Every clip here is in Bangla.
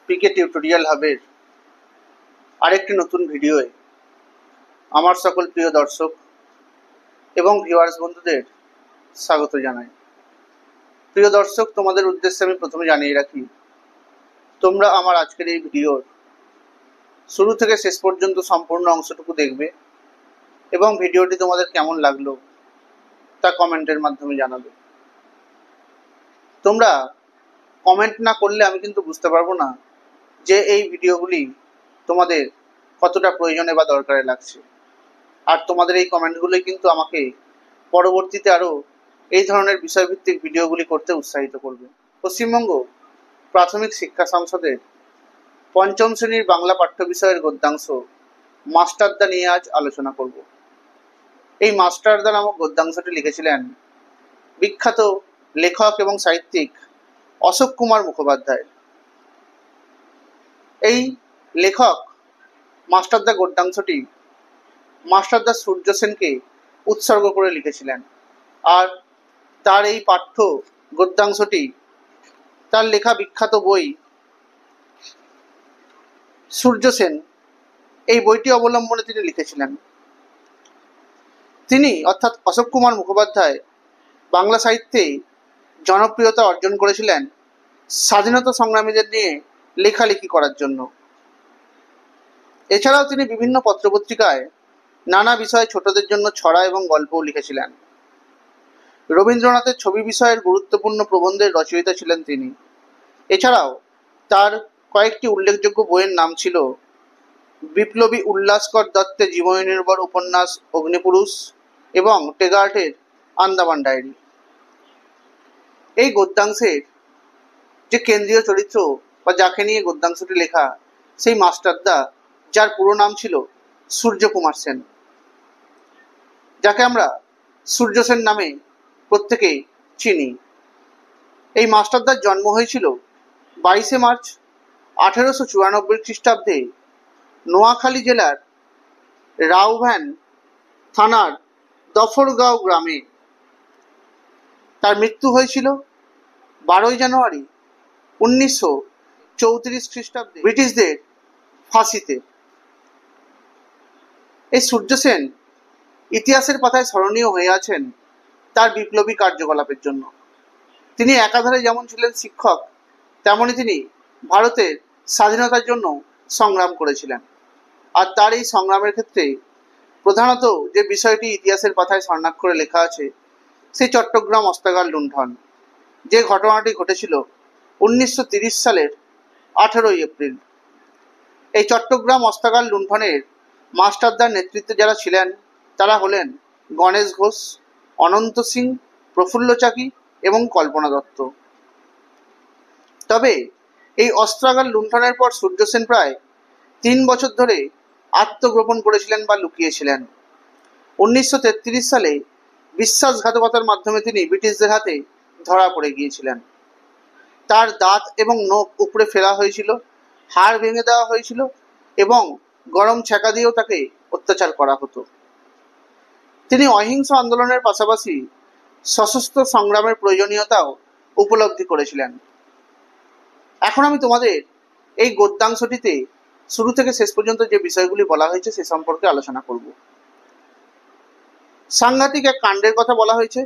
পিকে টিউটোরিয়াল হাবের আরেকটি নতুন ভিডিওয়ে আমার সকল প্রিয় দর্শক এবং ভিউয়ার্স বন্ধুদের স্বাগত জানাই। প্রিয় দর্শক, তোমাদের উদ্দেশ্যে আমি প্রথমে জানিয়ে রাখি, তোমরা আমার আজকের এই ভিডিওর শুরু থেকে শেষ পর্যন্ত সম্পূর্ণ অংশটুকু দেখবে এবং ভিডিওটি তোমাদের কেমন লাগলো তা কমেন্টের মাধ্যমে জানাবে। তোমরা কমেন্ট না করলে আমি কিন্তু বুঝতে পারবো না যে এই ভিডিওগুলি তোমাদের কতটা প্রয়োজনে বা দরকারে লাগছে। আর তোমাদের এই কমেন্টগুলোই কিন্তু আমাকে পরবর্তীতে আরও এই ধরনের বিষয়ভিত্তিক ভিডিওগুলি করতে উৎসাহিত করবে। পশ্চিমবঙ্গ প্রাথমিক শিক্ষা সংসদের পঞ্চম শ্রেণীর বাংলা পাঠ্য বিষয়ের গদ্যাংশ মাস্টারদা নিয়ে আজ আলোচনা করব। এই মাস্টারদা নামক গদ্যাংশটি লিখেছিলেন বিখ্যাত লেখক এবং সাহিত্যিক অশোক কুমার মুখোপাধ্যায়। এই লেখক মাস্টারদা গদ্যাংশটি মাস্টারদা সূর্য সেনকে উৎসর্গ করে লিখেছিলেন। আর তার এই পাঠ্য গদ্যাংশটি তার লেখা বিখ্যাত বই সূর্য সেন, এই বইটি অবলম্বনে তিনি লিখেছিলেন। তিনি অর্থাৎ অশোক কুমার মুখোপাধ্যায় বাংলা সাহিত্যে জনপ্রিয়তা অর্জন করেছিলেন স্বাধীনতা সংগ্রামীদের নিয়ে লেখালেখি করার জন্য। এছাড়াও তিনি বিভিন্ন পত্রপত্রিকায় নানা বিষয়ে ছোটদের জন্য ছড়া এবং গল্পও লিখেছিলেন। রবীন্দ্রনাথের ছবি বিষয়ের গুরুত্বপূর্ণ প্রবন্ধের রচয়িতা ছিলেন তিনি। এছাড়াও তার কয়েকটি উল্লেখযোগ্য বইয়ের নাম ছিল বিপ্লবী উল্লাসকর দত্তের জীবনী নির্ভর উপন্যাস অগ্নিপুরুষ এবং টেগার্টের আন্দামান ডায়েরি। এই গদ্যাংশের যে কেন্দ্রীয় চরিত্র বা যাকে নিয়ে গদ্যাংশটি লেখা, সেই মাস্টারদা, যার পুরো নাম ছিল সূর্যকুমার সেন, যাকে আমরা সূর্য সেন নামে প্রত্যেকেই চিনি। এই মাস্টারদার জন্ম হয়েছিল 22শে মার্চ 1894 খ্রিস্টাব্দে নোয়াখালী জেলার রাউভান থানার দফরগাঁও গ্রামে। তার মৃত্যু হয়েছিল 12ই জানুয়ারি 1934 খ্রিস্টাব্দে ব্রিটিশদের ফাঁসিতে। এই সূর্য সেন ইতিহাসের পাতায় স্মরণীয় হয়ে আছেন তার বিপ্লবী কার্যকলাপের জন্য। তিনি একাধারে যেমন ছিলেন শিক্ষক, তেমনি তিনি ভারতের স্বাধীনতার জন্য সংগ্রাম করেছিলেন। আর তার এই সংগ্রামের ক্ষেত্রে প্রধানত যে বিষয়টি ইতিহাসের পাতায় স্বর্ণাক্ষরে লেখা আছে, সেই চট্টগ্রাম অস্ত্রাগার লুণ্ঠন, যে ঘটনাটি ঘটেছিল 1930 সালের 18ই এপ্রিল। এই চট্টগ্রাম অস্ত্রাগার লুণ্ঠনের মাস্টারদার নেতৃত্বে যারা ছিলেন তারা হলেন গণেশ ঘোষ, অনন্ত সিং, প্রফুল্ল চাকি এবং কল্পনা দত্ত। তবে এই অস্ত্রাগার লুণ্ঠনের পর সূর্য সেন প্রায় 3 বছর ধরে আত্মগোপন করেছিলেন বা লুকিয়েছিলেন। 1933 সালে বিশ্বাসঘাতকতার মাধ্যমে তিনি ব্রিটিশদের হাতে ধরা পড়ে গিয়েছিলেন। তার দাঁত এবং নখ উপড়ে ফেলা হয়েছিল, হাড় ভেঙে দেওয়া হয়েছিল এবং গরম ছ্যাঁকা দিয়েও তাকে অত্যাচার করা হতো। তিনি অহিংস আন্দোলনের পাশাপাশি সশস্ত্র সংগ্রামের প্রয়োজনীয়তাও উপলব্ধি করেছিলেন। এখন আমি তোমাদের এই গদ্যাংশটিতে শুরু থেকে শেষ পর্যন্ত যে বিষয়গুলি বলা হয়েছে সে সম্পর্কে আলোচনা করব। সাংঘাতিক এক কাণ্ডের কথা বলা হয়েছে।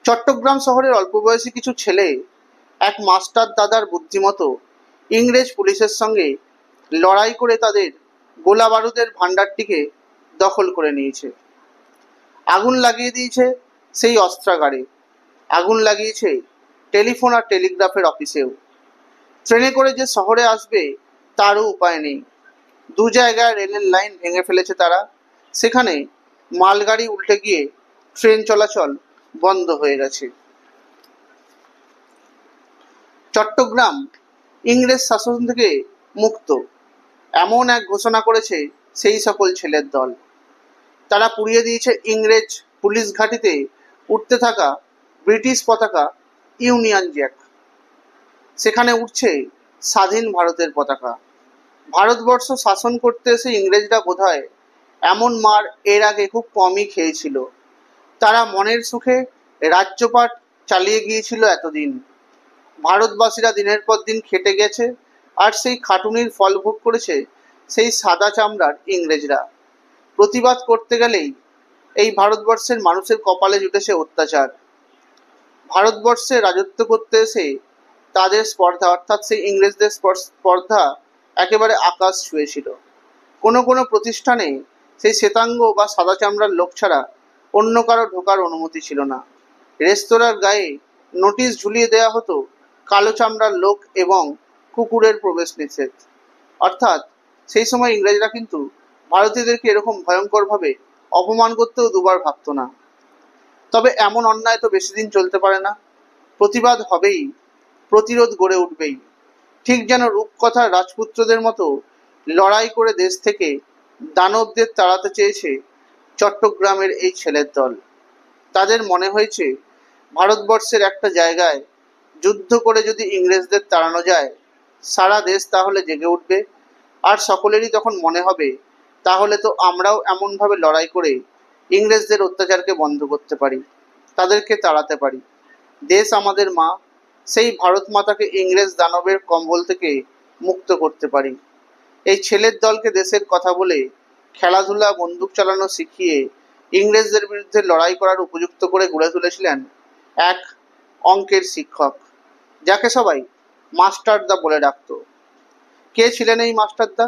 চট্টগ্রাম শহরের অল্প বয়সী কিছু ছেলে এক মাস্টার দাদার বুদ্ধিমতো ইংরেজ পুলিশের সঙ্গে লড়াই করে তাদের গোলা বারুদের ভাণ্ডারটিকে দখল করে নিয়েছে। আগুন লাগিয়ে দিয়েছে সেই অস্ত্রাগারে, আগুন লাগিয়েছে টেলিফোন আর টেলিগ্রাফের অফিসেও। ট্রেনে করে যে শহরে আসবে তারও উপায় নেই। 2 জায়গায় রেলের লাইন ভেঙে ফেলেছে তারা। সেখানে মালগাড়ি উল্টে গিয়ে ট্রেন চলাচল বন্ধ হয়ে গেছে। চট্টগ্রাম ইংরেজ শাসন থেকে মুক্ত, এমন এক ঘোষণা করেছে সেই সকল ছেলের দল। তারা পুড়িয়ে দিয়েছে ইংরেজ পুলিশ ঘাঁটিতে উঠতে থাকা ব্রিটিশ পতাকা ইউনিয়ন জ্যাক। সেখানে উঠছে স্বাধীন ভারতের পতাকা। ভারতবর্ষ শাসন করতে এসে ইংরেজরা বোধহয় এমন মার এর আগে খুব কমই খেয়েছিল। তারা মনের সুখে রাজ্যপাট চালিয়ে গিয়েছিল এতদিন। ভারতবাসীরা দিনের পর দিন খেটে গেছে আর সেই খাটুনির ফল ভোগ করেছে সেই সাদা চামড়ার ইংরেজরা। প্রতিবাদ করতে গেলেই এই ভারতবর্ষের মানুষের কপালে জুটেছে অত্যাচার। ভারতবর্ষে রাজত্ব করতে এসে তাদের স্পর্ধা, অর্থাৎ সেই ইংরেজদের স্পর্ধা একেবারে আকাশ ছুঁয়েছিল। কোনো কোনো প্রতিষ্ঠানে সেই শ্বেতাঙ্গ বা সাদা চামড়ার লোক ছাড়া অন্য কারো ঢোকার অনুমতি ছিল না। রেস্তোরাঁর গায়ে নোটিশ ঝুলিয়ে দেওয়া হতো, কালো চামড়ার লোক এবং কুকুরের প্রবেশ নিষেধ। অর্থাৎ সেই সময় ইংরেজরা কিন্তু ভারতীয়দেরকে এরকম ভয়ঙ্করভাবে অপমান করতেও দুবার ভাবত না। তবে এমন অন্যায় তো বেশি দিন চলতে পারে না। প্রতিবাদ হবেই, প্রতিরোধ গড়ে উঠবেই। ঠিক যেন রূপকথার রাজপুত্রদের মতো লড়াই করে দেশ থেকে দানবদের তাড়াতে চেয়েছে চট্টগ্রামের এই ছেলের দল। তাদের মনে হয়েছে ভারতবর্ষের একটা জায়গায় যুদ্ধ করে যদি ইংরেজদের তাড়ানো যায়, সারা দেশ তাহলে জেগে উঠবে। আর সকলেরই তখন মনে হবে তাহলে তো আমরাও এমনভাবে লড়াই করে ইংরেজদের অত্যাচারকে বন্ধ করতে পারি, তাদেরকে তাড়াতে পারি। দেশ আমাদের মা, সেই ভারত মাতাকে ইংরেজ দানবের কম্বল থেকে মুক্ত করতে পারি। এই ছেলের দলকে দেশের কথা বলে, খেলাধুলা, বন্দুক চালানো শিখিয়ে ইংরেজদের বিরুদ্ধে লড়াই করার উপযুক্ত করে গড়ে তুলেছিলেন এক অঙ্কের শিক্ষক, যাকে সবাই মাস্টারদা বলে ডাকত। কে ছিলেন এই মাস্টারদা,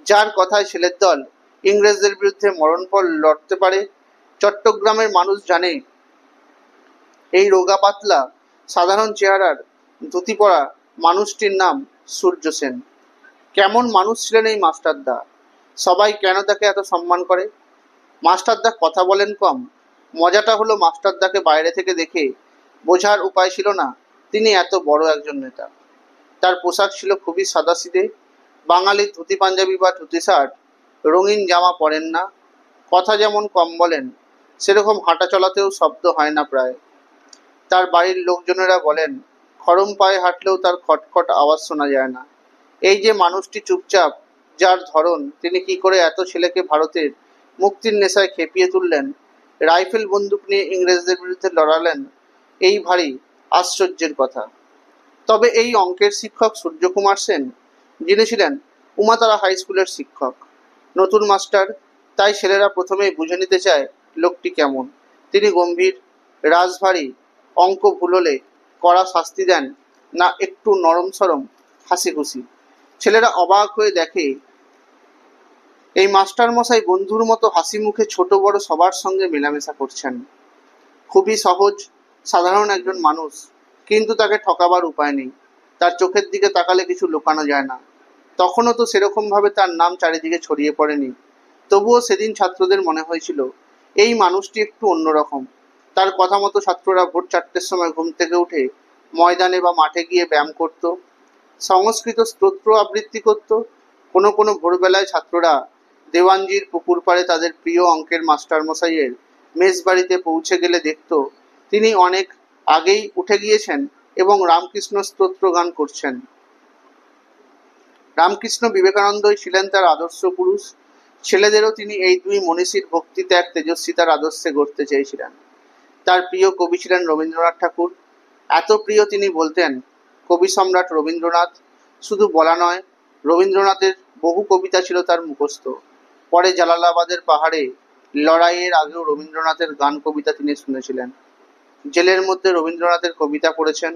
যার কথায় ছেলের দল ইংরেজদের বিরুদ্ধে মরণপণ লড়তে পারে? চট্টগ্রামের মানুষ জানে এই রোগা পাতলা সাধারণ চেহারার ধুতি পরা মানুষটির নাম সূর্য সেন। কেমন মানুষ ছিলেন এই মাস্টারদা? সবাই কেন তাকে এত সম্মান করে? মাস্টারদা কথা বলেন কম। মজাটা হলো মাস্টারদাকে বাইরে থেকে দেখে বোঝার উপায় ছিল না তিনি এত বড় একজন নেতা। তার পোশাক ছিল খুবই সাদাসিধে। বাঙালির ধুতি পাঞ্জাবি বা ধুতি শার্ট, রঙিন জামা পরেন না। কথা যেমন কম বলেন, সেরকম হাঁটা চলাতেও শব্দ হয় না প্রায়। তার বাড়ির লোকজনেরা বলেন খরম পায়ে হাঁটলেও তার খটখট আওয়াজ শোনা যায় না। এই যে মানুষটি চুপচাপ, যার ধরন, তিনি কি করে এত ছেলেকে ভারতের মুক্তির নেশায় খেপিয়ে তুললেন, রাইফেল বন্দুক নিয়ে ইংরেজদের বিরুদ্ধে লড়ালেন, এই ভারী আশ্চর্যের কথা। তবে এই অঙ্কের শিক্ষক সূর্যকুমার সেন, যিনি ছিলেন উমাতলা হাই স্কুলের শিক্ষক, নতুন মাস্টার, তাই ছেলেরা প্রথমেই বুঝে নিতে চায় লোকটি কেমন। তিনি গম্ভীর, রাশভারী, অঙ্ক ভুল হলে কড়া শাস্তি দেন, না একটু নরম সরম হাসি খুশি। ছেলেরা অবাক হয়ে দেখে এই মাস্টার মশাই বন্ধুর মতো হাসি মুখে ছোট বড় সবার সঙ্গে মেলামেশা করছেন। খুবই সহজ সাধারণ একজন মানুষ, কিন্তু তাকে ঠকাবার উপায় নেই। তার চোখের দিকে তাকালে কিছু লুকানো যায় না। তখনও তো সেরকম ভাবে তার নাম চারিদিকে ছড়িয়ে পড়েনি। তবুও সেদিন ছাত্রদের মনে হয়েছিল এই মানুষটি একটু অন্যরকম। তার কথা মতো ছাত্ররা ভোর 4টের সময় ঘুম থেকে উঠে ময়দানে বা মাঠে গিয়ে ব্যায়াম করত, সংস্কৃত স্তোত্র আবৃত্তি করত। কোনো কোনো ভোরবেলায় ছাত্ররা দেওয়ানজির পুকুর পাড়ে তাদের প্রিয় অঙ্কের মাস্টার মশাইয়ের মেস বাড়িতে পৌঁছে গেলে দেখত তিনি অনেক আগেই উঠে গিয়েছেন এবং রামকৃষ্ণ স্তোত্র গান করছেন। রামকৃষ্ণ বিবেকানন্দই ছিলেন তার আদর্শ পুরুষ। ছেলেদেরও তিনি এই দুই মনীষীর ভক্তি ত্যাগ তেজস্বিতার আদর্শে গড়তে চেয়েছিলেন। তার প্রিয় কবি ছিলেন রবীন্দ্রনাথ ঠাকুর। এত প্রিয় তিনি বলতেন, কবি সম্রাট রবীন্দ্রনাথ। শুধু বলা নয়, রবীন্দ্রনাথের বহু কবিতা ছিল তার মুখস্থ। পরে জালালাবাদের পাহাড়ে লড়াইয়ের আগেও রবীন্দ্রনাথের গান কবিতা তিনি শুনেছিলেন। জেলের মধ্যে রবীন্দ্রনাথের কবিতা পড়েছেন।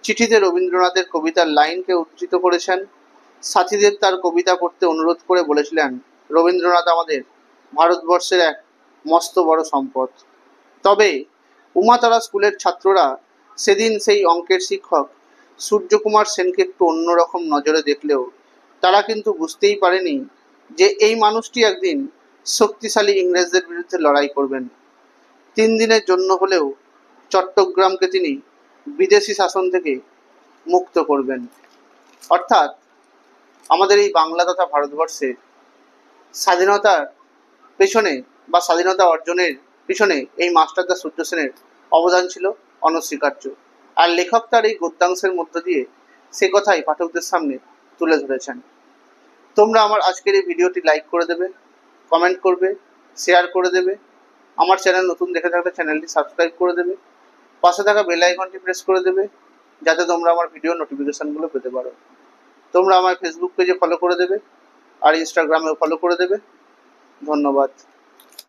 চিঠিতে রবীন্দ্রনাথের কবিতার লাইনকে উদ্ধৃত করেছেন। সাথীদের তার কবিতা পড়তে অনুরোধ করে বলেছিলেন, রবীন্দ্রনাথ আমাদের ভারতবর্ষের এক মস্ত বড় সম্পদ। তবে উমাতলা স্কুলের ছাত্ররা সেদিন সেই অঙ্কের শিক্ষক সূর্যকুমার সেনকে একটু অন্যরকম নজরে দেখলেও তারা কিন্তু বুঝতেই পারেনি যে এই মানুষটি একদিন শক্তিশালী ইংরেজদের বিরুদ্ধে লড়াই করবেন। 3 দিনের জন্য হলেও চট্টগ্রামকে তিনি বিদেশি শাসন থেকে মুক্ত করবেন। অর্থাৎ আমাদের এই বাংলা তথা ভারতবর্ষে স্বাধীনতার পেছনে বা স্বাধীনতা অর্জনের পিছনে এই মাস্টারদা সূর্য সেনের অবদান ছিল অনস্বীকার্য। আর লেখক তার এই গদ্যাংশের মধ্য দিয়ে সে কথাই পাঠকদের সামনে তুলে ধরেছেন। তোমরা আমার আজকের এই ভিডিওটি লাইক করে দেবে, কমেন্ট করবে, শেয়ার করে দেবে। আমার চ্যানেল নতুন দেখে থাকলে চ্যানেলটি সাবস্ক্রাইব করে দেবে। পাশে থাকা বেল আইকনটি প্রেস করে দেবে, যাতে তোমরা আমার ভিডিও নোটিফিকেশনগুলো পেতে পারো। তোমরা আমার ফেসবুক পেজে ফলো করে দেবে আর ইনস্টাগ্রামেও ফলো করে দেবে। ধন্যবাদ।